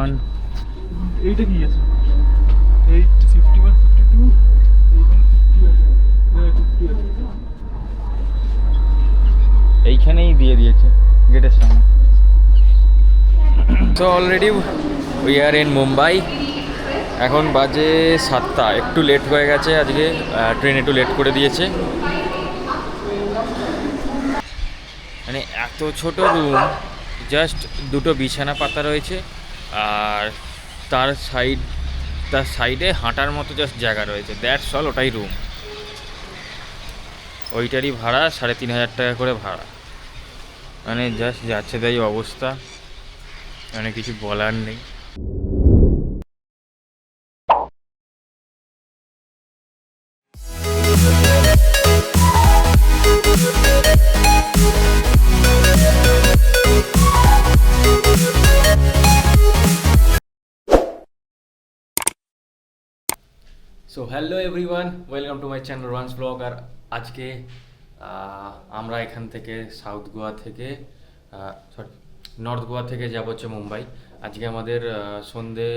51। এইটা কি আছে 8 51 52 এইখানে 50 আছে হ্যাঁ 50 আছে এইখানেই দিয়ে দিয়েছে গেটের সামনে। So already we are in Mumbai. এখন বাজে 7টা, একটু লেট হয়ে গেছে আজকে, ট্রেন একটু লেট করে দিয়েছে। মানে এত ছোট রুম, জাস্ট দুটো বিছানা পাতা রয়েছে আর তার সাইডে হাঁটার মতো জাস্ট জায়গা রয়েছে, দ্যাটস অল, ওটাই রুম। ওইটারই ভাড়া 3,500 টাকা করে ভাড়া। মানে জাস্ট যাচ্ছে তাই অবস্থা, মানে কিছু বলার নেই। So hello everyone, welcome to my channel Rohan's blog. আর আজকে আমরা এখান থেকে সাউথ গোয়া থেকে সরি নর্থ গোয়া থেকে যাবো হচ্ছে মুম্বাই। আজকে আমাদের সন্ধে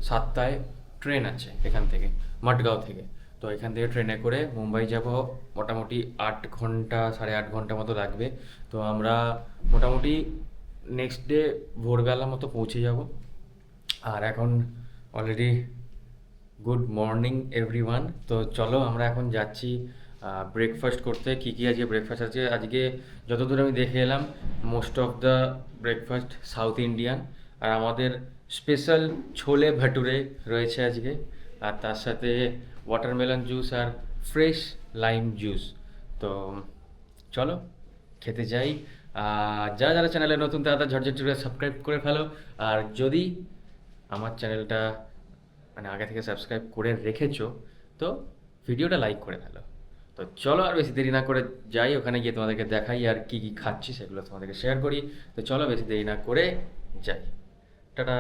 7টায় ট্রেন আছে এখান থেকে, মাটগাঁও থেকে। তো এখান থেকে ট্রেনে করে মুম্বাই যাব, মোটামুটি 8 ঘন্টা 8.5 ঘন্টা মতো লাগবে। তো আমরা মোটামুটি নেক্সট ডে ভোরবেলা মতো পৌঁছে যাব। আর এখন অলরেডি গুড মর্নিং এভরিওয়ান। তো চলো আমরা এখন যাচ্ছি ব্রেকফাস্ট করতে। কী কী আজকে ব্রেকফাস্ট আছে, আজকে যতদূর আমি দেখে এলাম most of the breakfast South Indian. আর আমাদের স্পেশাল ছোলে ভাটুরে রয়েছে আজকে, আর তার সাথে ওয়াটারমেলন জুস আর ফ্রেশ লাইম জুস। তো চলো খেতে যাই। যারা যারা চ্যানেলে নতুন তারা ঝটঝট করে সাবস্ক্রাইব করে ফেলো। আর যদি আমার চ্যানেলটা মানে আগে থেকে সাবস্ক্রাইব করে রেখেছো তো ভিডিওটা লাইক করে ফেলো। তো চলো আর বেশি দেরি না করে যাই, ওখানে গিয়ে তোমাদেরকে দেখাই আর কি কি খাচ্ছি সেগুলো তোমাদেরকে শেয়ার করি। তো চলো বেশি দেরি না করে যাই, টাটা।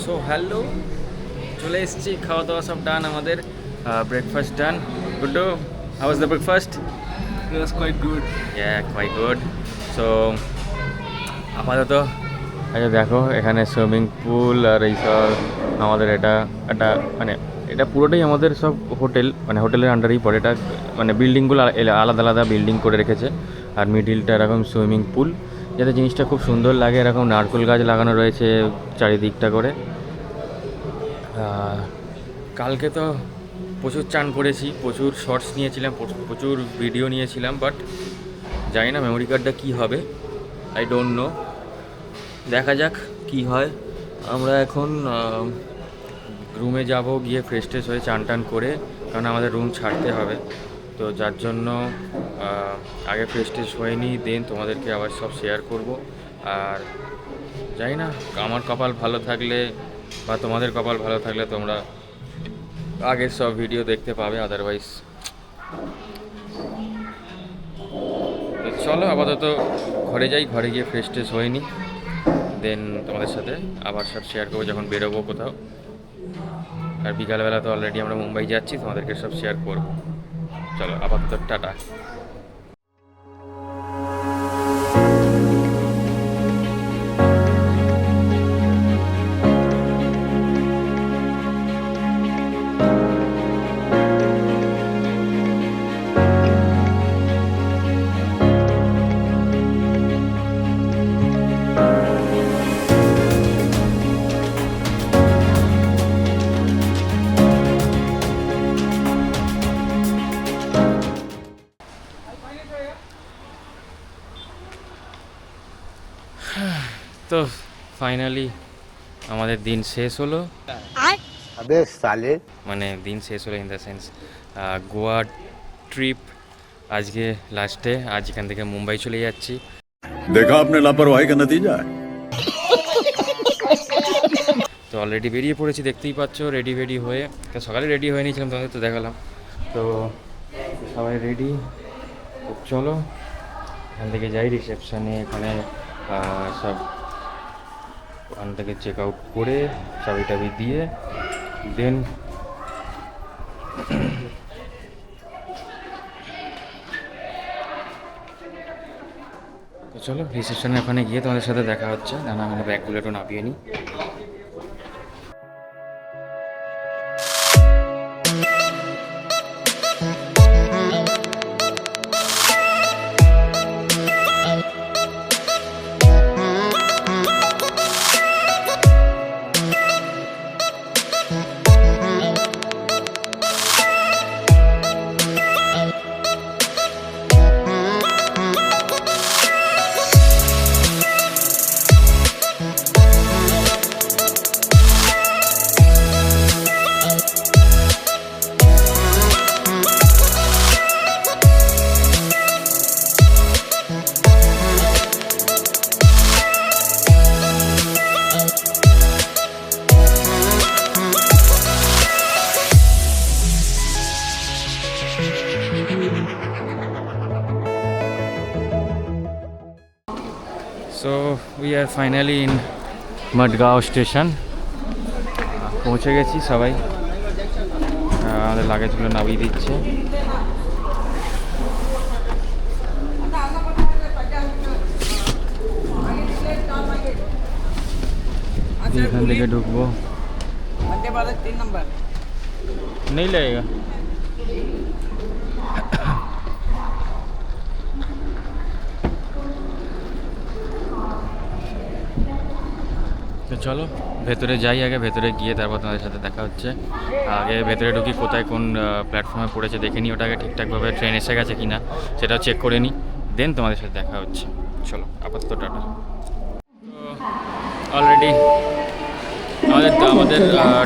সো হ্যালো, চলে এসেছি, খাওয়া দাওয়া সব ডান আমাদের, breakfast done. Guddu, how was the breakfast? it was quite good quite good. So আপাতত আচ্ছা দেখো এখানে সুইমিং পুল আর এইসব আমাদের এটা একটা মানে এটা পুরোটাই আমাদের সব হোটেল, মানে হোটেলের আন্ডারেই পড়ে এটা। মানে বিল্ডিংগুলো আলাদা আলাদা বিল্ডিং করে রেখেছে, আর মিডিলটা এরকম সুইমিং পুল, যাতে জিনিসটা খুব সুন্দর লাগে। এরকম নারকেল গাছ লাগানো রয়েছে চারিদিকটা করে। কালকে তো প্রচুর চান করেছি, প্রচুর শর্টস নিয়েছিলাম, প্রচুর ভিডিও নিয়েছিলাম, বাট জানি না মেমোরি কার্ডটা কী হবে, আই ডোন্ট নো। দেখা যাক কি হয়। আমরা এখন রুমে যাব, গিয়ে ফ্রেশ ট্রেশ হয়ে চান টান করে, কারণ আমাদের রুম ছাড়তে হবে। তো যার জন্য আগে ফ্রেশ ট্রেশ হয়ে নিই, দেন তোমাদেরকে আবার সব শেয়ার করব। আর জানি না, আমার কপাল ভালো থাকলে বা তোমাদের কপাল ভালো থাকলে তোমরা আগের সব ভিডিও দেখতে পাবে, আদারওয়াইজ চলো আপাতত ঘরে যাই, ঘরে গিয়ে ফ্রেশ ট্রেশ হয়ে নিই, দেন তোমাদের সাথে আবার সব শেয়ার করবো যখন বেরোবো কোথাও। আর বিকালবেলা তো অলরেডি আমরা মুম্বাই যাচ্ছি, তোমাদেরকে সব শেয়ার করবো। চলো আপাতত টাটা। তো ফাইনালি আমাদের দিন শেষ হলো। अबे साले মানে দিন শেষ হলো in the sense Goa trip আজকে লাস্টে। আজ এখান থেকে মুম্বাই চলে যাচ্ছি। देखा आपने लापरवाही का नतीजा है। তো অলরেডি বেরিয়ে পড়েছি, দেখতেই পাচ্ছ রেডি হয়ে। তো সকালে রেডি হয়ে নিয়েছিলাম, তোমাদের তো দেখালাম। তো সবাই রেডি, তো চলো এখান থেকে যাই রিসেপশানে। এখানে সব ওখান থেকে চেক আউট করে চাবি টাবি দিয়ে দেন তো চলো রিসেপশনে ওখানে গিয়ে তোমাদের সাথে দেখা হচ্ছে। না না, আমি ব্যাগগুলো একটু নামিয়ে নিই। So we are finally in Madgaon station. পৌঁছে গেছি, সবাই আমাদের লাগেজগুলো নামিয়ে দিচ্ছে। এখান থেকে ঢুকবো, नहीं लगेगा। তো চলো ভেতরে যাই, আগে ভেতরে গিয়ে তারপর তোমাদের সাথে দেখা হচ্ছে। আগে ভেতরে ঢুকি, কোথায় কোন প্ল্যাটফর্মে পড়েছে দেখে নিই, ওটাকে ঠিকঠাকভাবে ট্রেন এসে গেছে কি না সেটাও চেক করে নিই, দেন তোমাদের সাথে দেখা হচ্ছে। চলো আপাতত টাটা। অলরেডি আমাদের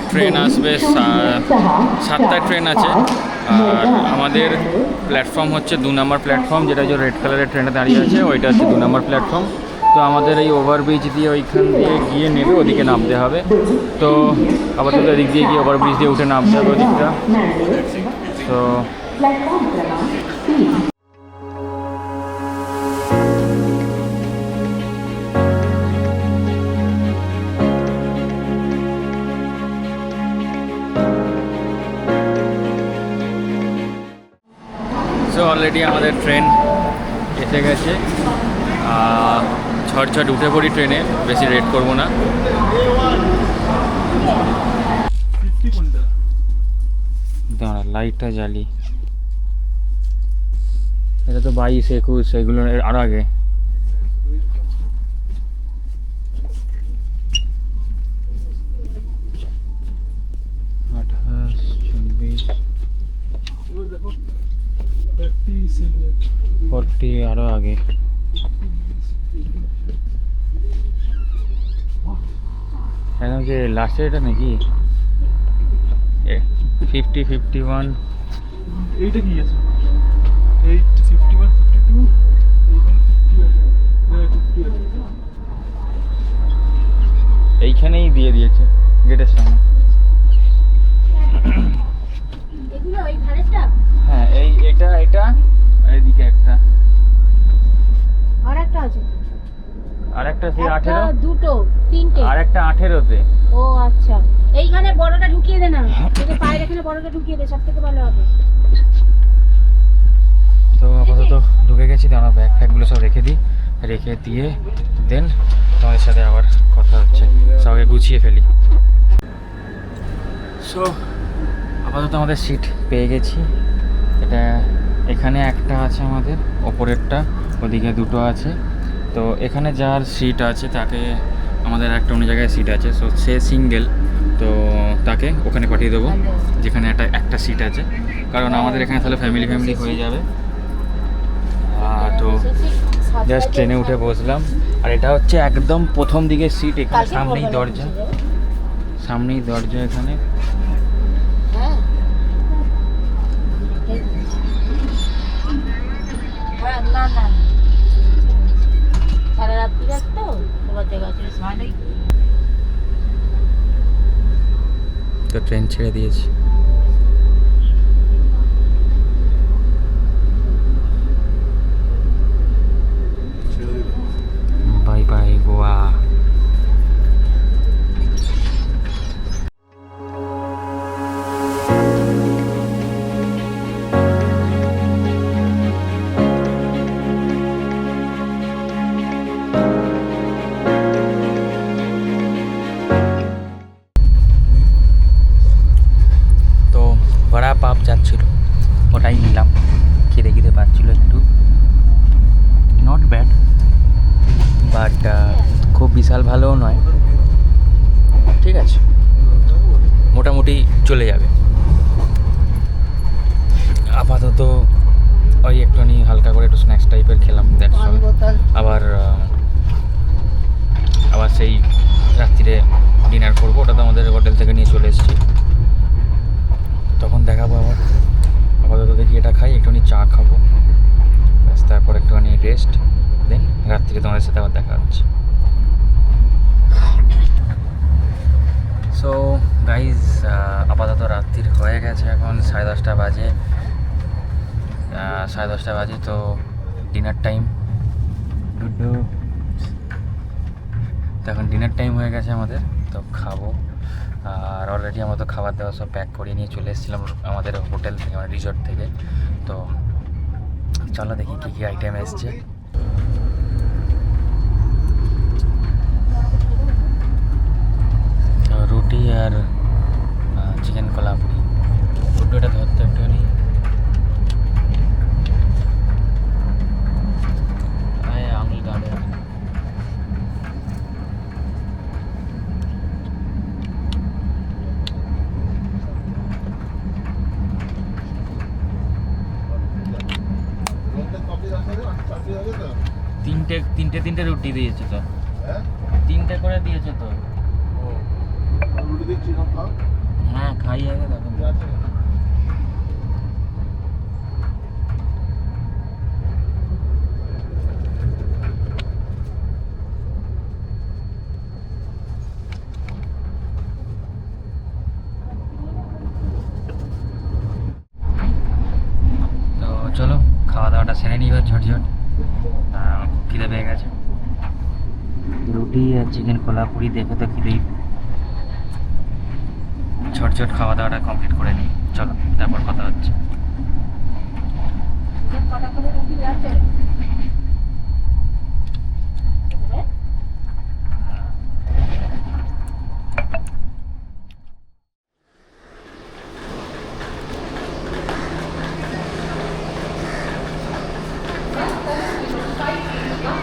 ট্রেন আসবে 7টায় ট্রেন আছে। আর আমাদের প্ল্যাটফর্ম হচ্ছে 2 নম্বর প্ল্যাটফর্ম, যেটা যে রেড কালারের ট্রেনে দাঁড়িয়ে আছে ওইটা হচ্ছে 2 নম্বর প্ল্যাটফর্ম। তো আমাদের এই ওভারব্রিজ দিয়ে ওইখান দিয়ে গিয়ে নেবে, ওদিকে নামতে হবে। তো আপাতত এদিক দিয়ে গিয়ে ওভারব্রিজ দিয়ে উঠে নামতে হবে ওদিকটা। তো অলরেডি আমাদের ট্রেন এসে গেছে। ঝটঝট উঠে পড়ি ট্রেনে, বেশি রেট করবো না। 50 কোনটা? দাঁড়া লাইটটা জ্বালি। এটা তো 22, 21 এগুলো আরও আগে। এবার দেখো 30 40 আরও আগে। এখন যে লাস্টে এটা নাকি 50, 51। এইটা কি আছে? 8 51 52 এইখানে 50 আছে। হ্যাঁ 50 আছে। এইখানেই দিয়ে দিয়েছে গেটের সামনে। এগুলো ওই ধারেরটা হ্যাঁ এটা এইদিকে একটা, আর একটা আছে, আর একটা সেই একটা 18, দুটো তিনটে, আর একটা 18তে। ও আচ্ছা এইখানে বড়টা ঢুকিয়ে দে না, এই যে পায়ের এখানে বড়টা ঢুকিয়ে দে, সব থেকে ভালো হবে। তো আপাতত ঢুকে গেছি, তো আমরা ব্যাগ ফ্যাগগুলো সব রেখে দিই, রেখে দিয়ে দেন তোমাদের সাথে আবার কথা হচ্ছে। সবাই গুছিয়ে ফেলি। সো আপাতত আমাদের সিট পেয়ে গেছি। এটা এখানে একটা আছে আমাদের, ওপরেরটা ওদিকে দুটো আছে। তো এখানে যার সিট আছে তাকে আমাদের একটা অন্য জায়গায় সিট আছে, সো সে সিঙ্গেল, তো তাকে ওখানে পাঠিয়ে দেবো যেখানে একটা সিট আছে, কারণ আমাদের এখানে তাহলে ফ্যামিলি হয়ে যাবে। তো জাস্ট ট্রেনে উঠে বসলাম। আর এটা হচ্ছে একদম প্রথম দিকের সিট, এখানে সামনেই দরজা এখানে। ট্রেন ছেড়ে দিয়েছে। Bye bye Goa. তো বড়া পাপ যাচ্ছিল, ওটাই নিলাম। খিদে খিদে পাচ্ছিল একটু, নট ব্যাড, বাট খুব বিশাল ভালোও নয়, ঠিক আছে, মোটামুটি চলে যাবে। আপাতত ওই একটুখানি হালকা করে একটু স্ন্যাক্স টাইপের খেলাম, দ্যাটস অল। আবার সেই রাত্রিরে ডিনার করবো, ওটা তো আমাদের হোটেল থেকে নিয়ে চলে এসেছি, তখন দেখাবো আবার। আপাতত দেখি এটা খাই, একটুখানি চা খাবো, ব্যাস, তারপর একটুখানি রেস্ট, দেন রাত্রিরে তোমাদের সাথে আবার দেখা হচ্ছে। সো গাইজ, আপাতত রাত্রির হয়ে গেছে, এখন 10:30 বাজে, 10:30 বাজে। তো ডিনার টাইম, ডুডু, তো এখন ডিনার টাইম হয়ে গেছে আমাদের, তো খাবো। আর অলরেডি আমরা তো খাবার দাবার সব প্যাক করে নিয়ে চলে এসেছিলাম আমাদের হোটেল থেকে, মানে রিসর্ট থেকে। তো চলো দেখি কী কী আইটেম এসছে। রুটি আর চিকেন কোলাপুরি। রুটিটা ধরতে একটুখানি আঙুল কাটে। তিনটে রুটি দিয়েছে তো, তিনটে করে দিয়েছে তো। হ্যাঁ, খাই আগে তখন। তো চলো খাওয়া দাওয়াটা সেরে নিই এবার ঝটঝট, খিদে পেয়ে গেছে। রুটি আর চিকেন কোলাপুরি দেখে তো খিদেই, ঝটঝট খাওয়া দাওয়াটা কমপ্লিট করে নিই, চলো তারপর কথা হচ্ছে।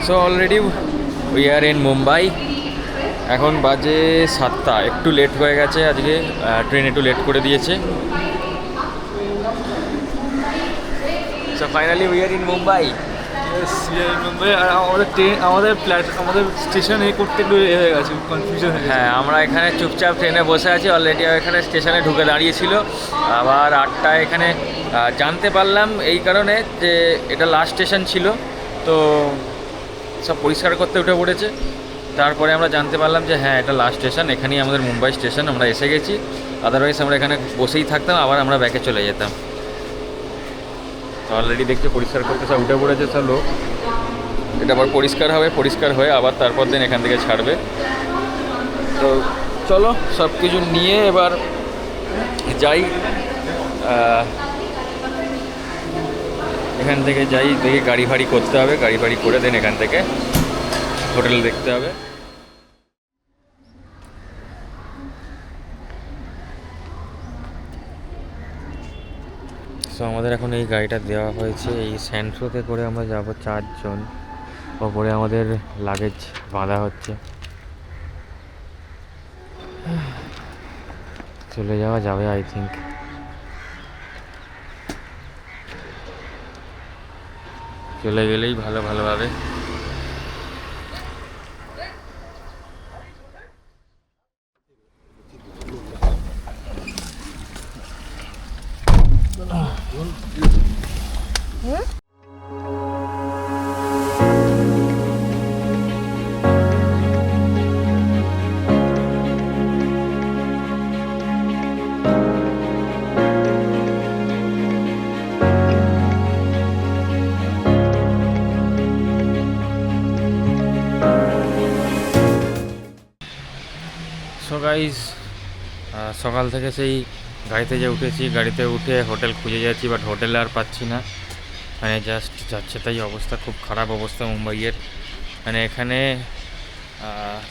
So already we are in Mumbai. এখন বাজে 7টা, একটু লেট হয়ে গেছে আজকে, ট্রেন একটু লেট করে দিয়েছে। So finally we are in Mumbai. Mumbai. আর আমাদের স্টেশন করতে একটু হয়ে গেছে, কনফিউশন। হ্যাঁ, আমরা এখানে চুপচাপ ট্রেনে বসে আছি, অলরেডি এখানে স্টেশনে ঢুকে দাঁড়িয়েছিল। আবার 8টায় এখানে জানতে পারলাম এই কারণে যে এটা লাস্ট স্টেশন ছিল, তো সব পরিষ্কার করতে উঠে পড়েছে। তারপরে আমরা জানতে পারলাম যে হ্যাঁ, এটা লাস্ট স্টেশন, এখানেই আমাদের মুম্বাই স্টেশন, আমরা এসে গেছি। আদারওয়াইজ আমরা এখানে বসেই থাকতাম, আবার আমরা ব্যাকে চলে যেতাম। তো অলরেডি দেখতে পরিষ্কার করতে সব উঠে পড়েছে সব লোক। এটা আবার পরিষ্কার হবে, পরিষ্কার হয়ে আবার তারপর দিন এখান থেকে ছাড়বে। তো চলো সব কিছু নিয়ে এবার যাই, এখান থেকে যাই, দেখি গাড়ি ফাড়ি করতে হবে, গাড়ি ফাড়ি করে দেন এখান থেকে হোটেল দেখতে হবে। সো আমাদের এখন এই গাড়িটা দেওয়া হয়েছে, এই স্যান্ট্রোতে করে আমরা যাব 4 জন। ওপরে আমাদের লাগেজ বাঁধা হচ্ছে, চলে যাওয়া যাবে আই থিঙ্ক। চলে গেলেই ভালোভাবে। গাইস সকাল থেকে সেই গাড়িতে উঠেছি, গাড়িতে উঠে হোটেল খুঁজে যাচ্ছি, বাট হোটেল আর পাচ্ছি না। মানে জাস্ট যাচ্ছে তাই অবস্থা, খুব খারাপ অবস্থা মুম্বাইয়ের। মানে এখানে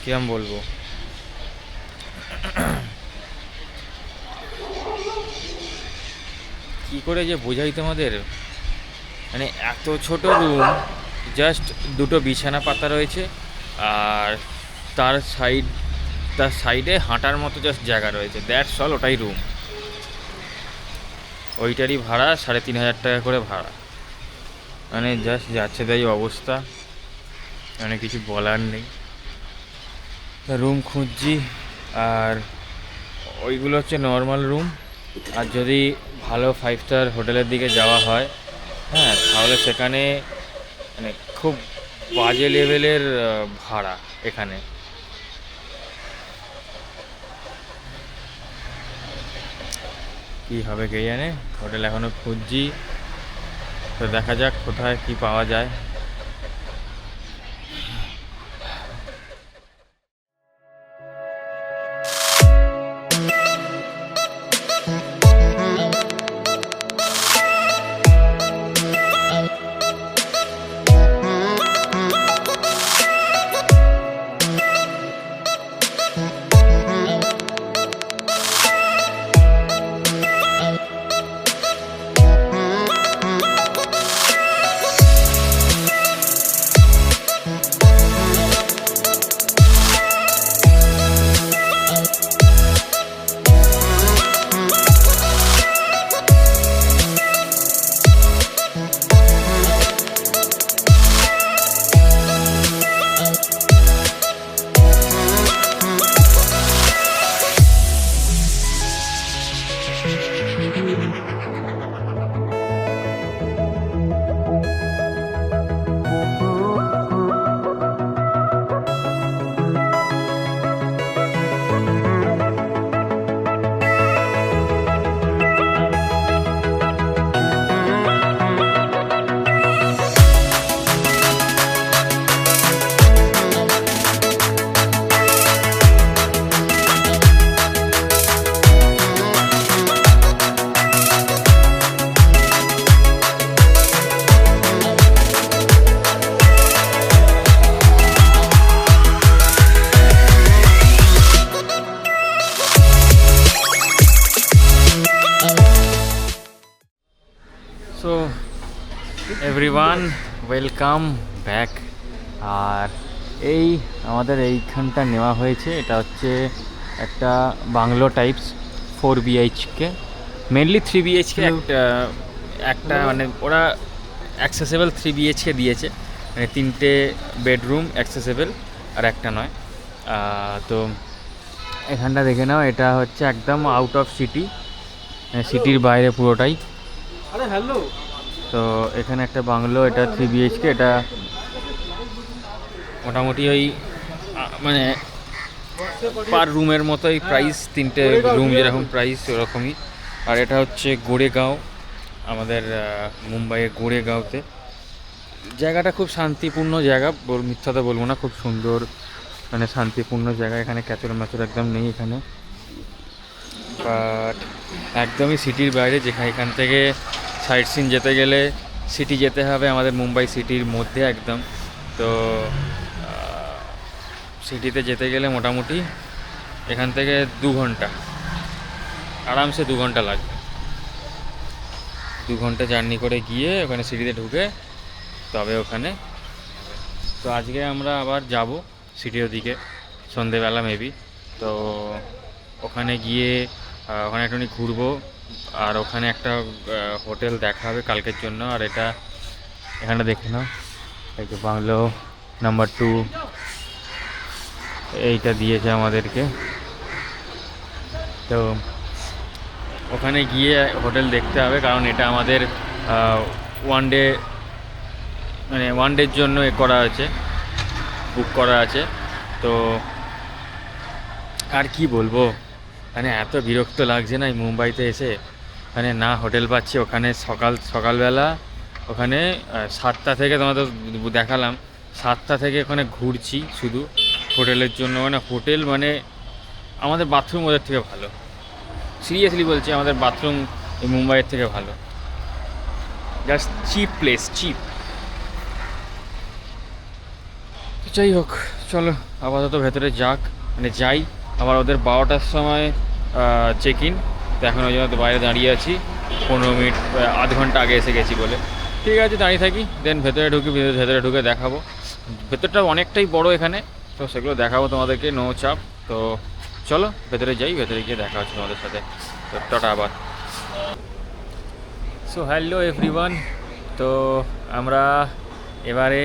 কীরকম বলবো, কি করে যে বোঝাই তোমাদের। মানে এত ছোট রুম, জাস্ট দুটো বিছানা পাতা রয়েছে, আর তার সাইডে হাঁটার মতো জাস্ট জায়গা রয়েছে, দ্যাটস অল। ওটাই রুম, ওইটারই ভাড়া 3,500 টাকা করে ভাড়া। মানে জাস্ট যাচ্ছে তাই অবস্থা, মানে কিছু বলার নেই। রুম খুঁজছি, আর ওইগুলো হচ্ছে নর্মাল রুম। আর যদি ভালো 5 স্টার হোটেলের দিকে যাওয়া হয়, হ্যাঁ, তাহলে সেখানে মানে খুব বাজে লেভেলের ভাড়া এখানে। কী হবে কে জানে, হোটেল এখনও খুঁজছি, তো দেখা যাক কোথায় কি পাওয়া যায়। So everyone, welcome back. আর এই আমাদের এইখানটা নেওয়া হয়েছে, এটা হচ্ছে একটা bungalow types 4 BHK, mainly 3 BHK। একটা মানে ওরা অ্যাক্সেসেবল 3 BHK দিয়েছে, মানে 3টে বেডরুম অ্যাক্সেসেবল, আর একটা নয়। তো এখানটা দেখে নাও, এটা হচ্ছে একদম আউট অফ সিটি, সিটির বাইরে পুরোটাই। আরে হ্যালো। তো এখানে একটা বাংলো, এটা 3 BHK। এটা মোটামুটি ওই মানে পার রুমের মতোই প্রাইস, 3টে রুম যেরকম প্রাইস ওরকমই। আর এটা হচ্ছে গোরেগাঁও, আমাদের মুম্বাইয়ের গোরেগাঁওতে। জায়গাটা খুব শান্তিপূর্ণ জায়গা, মিথ্যা তো বলবো না, খুব সুন্দর মানে শান্তিপূর্ণ জায়গা। এখানে ক্যাচর ম্যাচর একদম নেই এখানে, বাট একদমই সিটির বাইরে। যেখানে এখান থেকে সাইট সিন যেতে গেলে সিটি যেতে হবে, আমাদের মুম্বাই সিটির মধ্যে একদম। তো সিটিতে যেতে গেলে মোটামুটি এখান থেকে 2 ঘন্টা, আরামসে 2 ঘন্টা লাগবে। 2 ঘন্টা জার্নি করে গিয়ে ওখানে সিটিতে ঢুকে তবে ওখানে। তো আজকে আমরা আবার যাব সিটির ওদিকে সন্ধেবেলা মেবি। তো ওখানে গিয়ে ওখানে একটুখানি ঘুরবো, আর ওখানে একটা হোটেল দেখা হবে কালকের জন্য। আর এটা এখানে দেখে নাও, এই যে বাংলো নাম্বার 2 এইটা দিয়েছে আমাদেরকে। তো ওখানে গিয়ে হোটেল দেখতে হবে, কারণ এটা আমাদের 1 ডে মানে 1 ডের জন্য করা আছে, বুক করা আছে। তো আর কি বলবো, মানে এত বিরক্ত লাগছে না এই মুম্বাইতে এসে, মানে না হোটেল পাচ্ছি। ওখানে সকালবেলা ওখানে 7টা থেকে, তোমাদের দেখালাম 7টা থেকে ওখানে ঘুরছি শুধু হোটেলের জন্য। মানে হোটেল মানে আমাদের বাথরুম ওদের থেকে ভালো, সিরিয়াসলি বলছি, আমাদের বাথরুম এই মুম্বাইয়ের থেকে ভালো। Just cheap place, cheap. যাই হোক, চলো আপাতত ভেতরে যাই। আবার ওদের 12টার সময় চেক ইন, তো এখন ওই জন্য তো বাইরে দাঁড়িয়ে আছি, 15 মিনিট আধ ঘন্টা আগে এসে গেছি বলে। ঠিক আছে, দাঁড়িয়ে থাকি, দেন ভেতরে ঢুকে দেখাবো। ভেতরটা অনেকটাই বড় এখানে, তো সেগুলো দেখাবো তোমাদেরকে, নো চাপ। তো চলো ভেতরে যাই, ভেতরে গিয়ে দেখা হচ্ছে তোমাদের সাথে। তো টাটা আবার। সো হ্যালো এভরিওয়ান, তো আমরা এবারে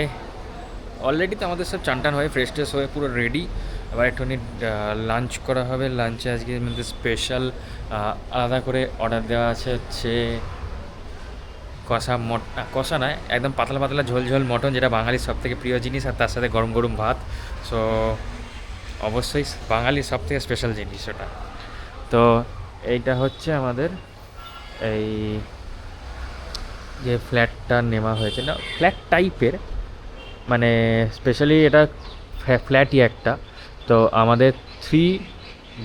অলরেডি তো আমাদের সব চান হয়ে ফ্রেশ ট্রেশ হয়ে পুরো রেডি। এবার একটুখানি লাঞ্চ করা হবে। লাঞ্চে আজকে মধ্যে স্পেশাল আলাদা করে অর্ডার দেওয়া আছে হচ্ছে কষা নয়, একদম পাতলা পাতলা ঝোল ঝোল মটন, যেটা বাঙালির সব থেকে প্রিয় জিনিস, আর তার সাথে গরম গরম ভাত। সো অবশ্যই বাঙালির সব থেকে স্পেশাল জিনিস ওটা। তো এইটা হচ্ছে আমাদের এই যে ফ্ল্যাটটা নেওয়া হয়েছে, না ফ্ল্যাট টাইপের, মানে স্পেশালি এটা ফ্ল্যাটই একটা। তো আমাদের 3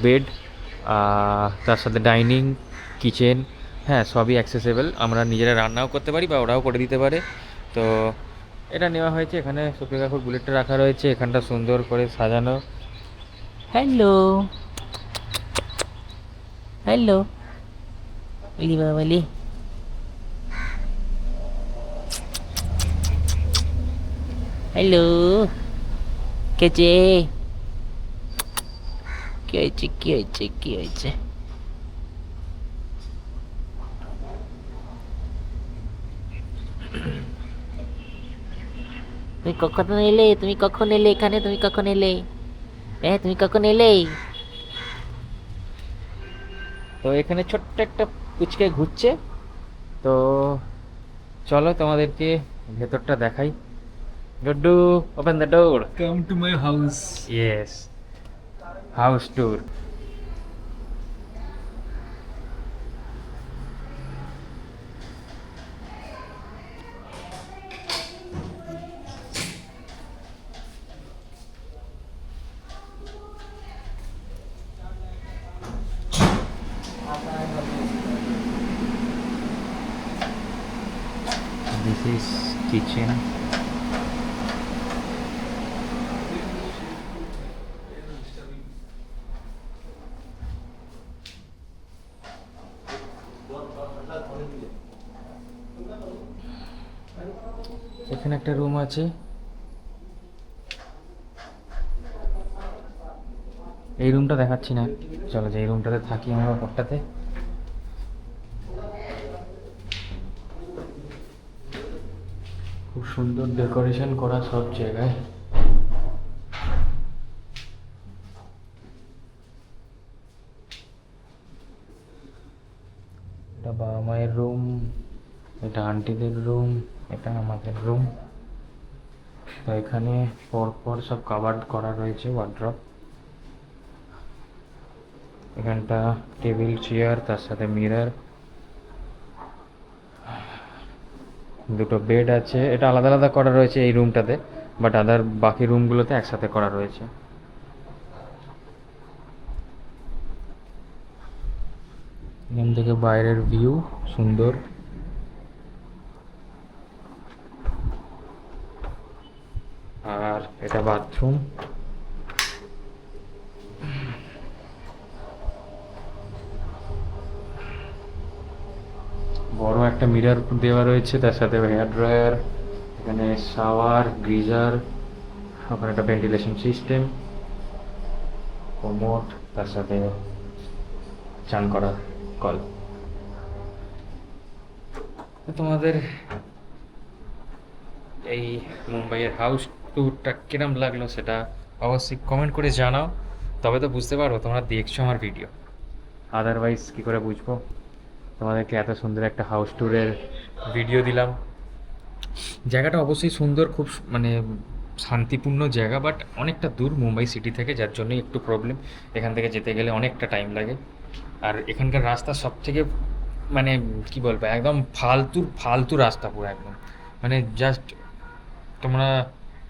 বেড, তার সাথে ডাইনিং, কিচেন, হ্যাঁ সবই অ্যাক্সেসেবল। আমরা নিজেরা রান্নাও করতে পারি বা ওরাও করে দিতে পারে। তো এটা নেওয়া হয়েছে। এখানে সুপ্রিয়া কাকুর বুলেটটা রাখা রয়েছে, এখানটা সুন্দর করে সাজানো। হ্যালো হ্যালো বলি বাবালি, হ্যালো কেচে, কি হয়েছে কি হয়েছে কি হয়েছে? তুমি কখন এলে? তুমি কখন এলে এখানে? তুমি কখন এলে? হ্যাঁ তুমি কখন এলে? তো এখানে ছোট্ট একটা পুচকে ঘুরছে। তো চলো তোমাদেরকে ভেতরটা দেখাই। Dudu, open the door. Come to my house. Yes, house tour. This is kitchen. এখানে একটা রুম আছে। এই রুমটা দেখাচ্ছি না, চলো যে এই রুমটাতে থাকি আমরা ঘরটাতে। খুব সুন্দর ডেকোরেশন করা সব জায়গায়। এটা বাবা মায়ের রুম, এটা আন্টিদের রুম, এটা আমাদের রুম। তো এখানে পরপর সব কাভার্ড করা রয়েছে, ওয়ার্ড্রপ। এখানটা টেবিল চেয়ার, তার সাথে মিরর, দুটো বেড আছে। এটা আলাদা আলাদা করা রয়েছে এই রুমটাতে, বাট আদার বাকি রুমগুলোতে একসাথে করা রয়েছে। এখান থেকে বাইরের ভিউ সুন্দর। আর এটা বাথরুম। বড় একটা মিরর দেওয়া রয়েছে, তার সাথে হেয়ার ড্রায়ার, এখানে শাওয়ার, গিজার, ওখানে একটা ভেন্টিলেশন সিস্টেম, কোমোড, তার সাথে চান করার কল। তোমাদের এই মুম্বাইয়ের হাউস ট্যুরটা কিরম লাগলো সেটা অবশ্যই কমেন্ট করে জানাও, তবে তো বুঝতে পারবো তোমরা দেখছো আমার ভিডিও, আদারওয়াইজ কী করে বুঝবো। তোমাদেরকে এত সুন্দর একটা হাউস ট্যুরের ভিডিও দিলাম। জায়গাটা অবশ্যই সুন্দর, খুব মানে শান্তিপূর্ণ জায়গা, বাট অনেকটা দূর মুম্বাই সিটি থেকে, যার জন্যই একটু প্রবলেম। এখান থেকে যেতে গেলে অনেকটা টাইম লাগে। আর এখানকার রাস্তা সব থেকে মানে কি বলবো, একদম ফালতু রাস্তা পুরো একদম, মানে জাস্ট তোমরা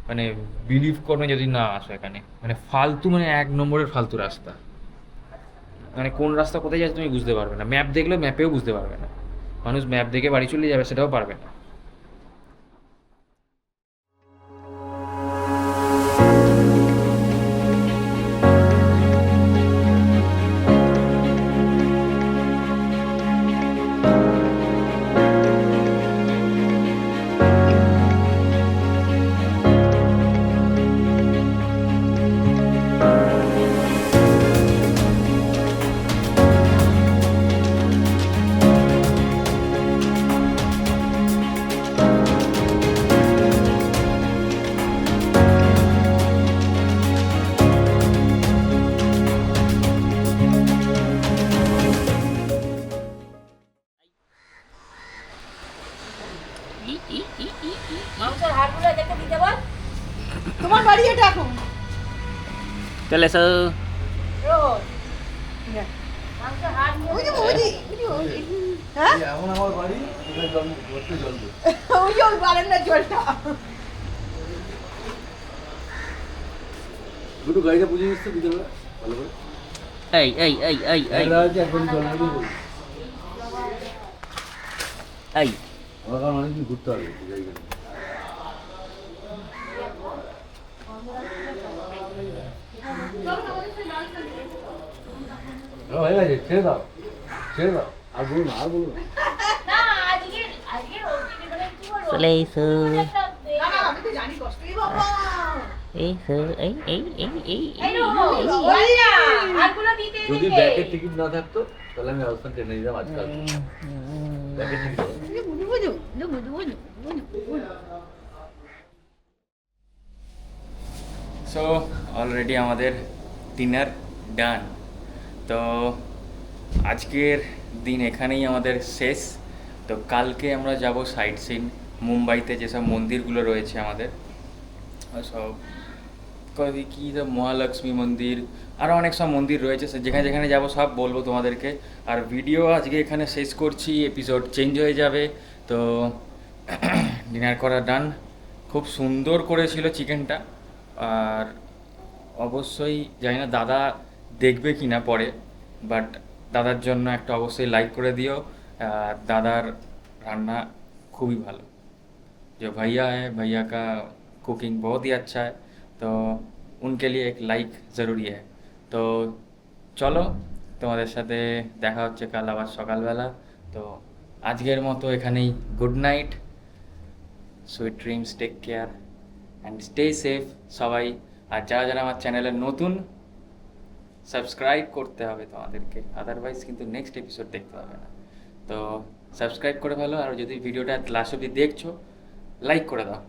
মানে বিলিভ করবে যদি না আসো এখানে, মানে ফালতু, মানে 1 নম্বরের ফালতু রাস্তা। মানে কোন রাস্তা কোথায় যাচ্ছে তুমি বুঝতে পারবে না, ম্যাপ দেখলেও ম্যাপেও বুঝতে পারবে না, মানুষ ম্যাপ দেখে বাড়ি চলে যাবে সেটাও পারবে না। মাংসের হাড়গুলো দেখে দিতে বল। তোমার বাড়ি এটা এখন চলে এসো। রোজ মাংসের হাড় নিয়ে বুঝি বুঝি বুঝি বুঝি হ্যাঁ এমন আমার বাড়ি ওখানে জল ভর্তি জল দেয়। ওই যে ওই বারান্দার জলটা দুটো গাড়িটা বুঝে নিচ্ছে বিকেল ভালো করে এই এই এই এই এই একদম জল নেই এই আমার কারণ অনেকদিন ঘুরতে হবে জায়গা হয়ে গেছে ছেড়ে দাও আর বলুন আর বলুন না আজকে রোজ দিকে মানে কি বলবো চলে এসো। না না আমি তো জানি কষ্টই বাবা এসো এই এই এই এই এই রোজ বল না হাড়গুলো দিতে যদি দিতে ব্যাকের টিকিট না থাকতো তাহলে আমি রাজস্থান ট্রেনে যেতাম আজকাল ব্যাকের টিকিট বুঝি বুঝি বুঝি বুঝি বুঝি সো অলরেডি আমাদের ডিনার ডান। তো আজকের দিন এখানেই আমাদের শেষ। তো কালকে আমরা যাব সাইট সিন মুম্বাইতে যেসব মন্দিরগুলো রয়েছে আমাদের, সব কী সব মহালক্ষ্মী মন্দির, আরও অনেক সব মন্দির রয়েছে, যেখানে যেখানে যাব সব বলবো তোমাদেরকে। আর ভিডিও আজকে এখানে শেষ করছি, এপিসোড চেঞ্জ হয়ে যাবে। তো ডিনার করা ডান। খুব সুন্দর করেছিল চিকেনটা। আর অবশ্যই জানি না দাদা দেখবে কি না পরে, বাট দাদার জন্য একটা অবশ্যই লাইক করে দিও। দাদার রান্না খুবই ভালো, जो भैया है भैया का कुकिंग बहुत ही अच्छा है, तो उनके लिए एक लाइक ज़रूरी है। তো চলো তোমাদের সাথে দেখা হচ্ছে কাল আবার সকালবেলা। তো আজকের মতো এখানেই good night, sweet dreams, take care and stay safe সবাই। আর যারা যারা আমার চ্যানেলে নতুন, সাবস্ক্রাইব করতে হবে তোমাদেরকে, আদারওয়াইজ কিন্তু নেক্সট এপিসোড দেখতে হবে না। তো সাবস্ক্রাইব করে ফেলো, আর যদি ভিডিওটা লাস্ট অবধি দেখছো লাইক করে দাও,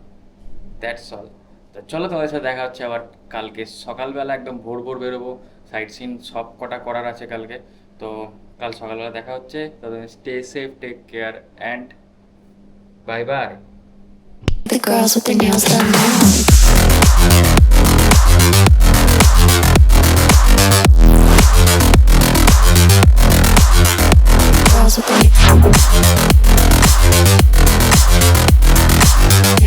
দ্যাটস অল। তো চলো তোমাদের সাথে দেখা হচ্ছে আবার কালকে সকালবেলা, একদম ভোর ভোর বেরোবো, সাইট সিন সব কটা করার আছে কালকে। তো কাল সকালবেলা দেখা হচ্ছে। তো stay safe, take care and bye bye. The girls with their nails done now.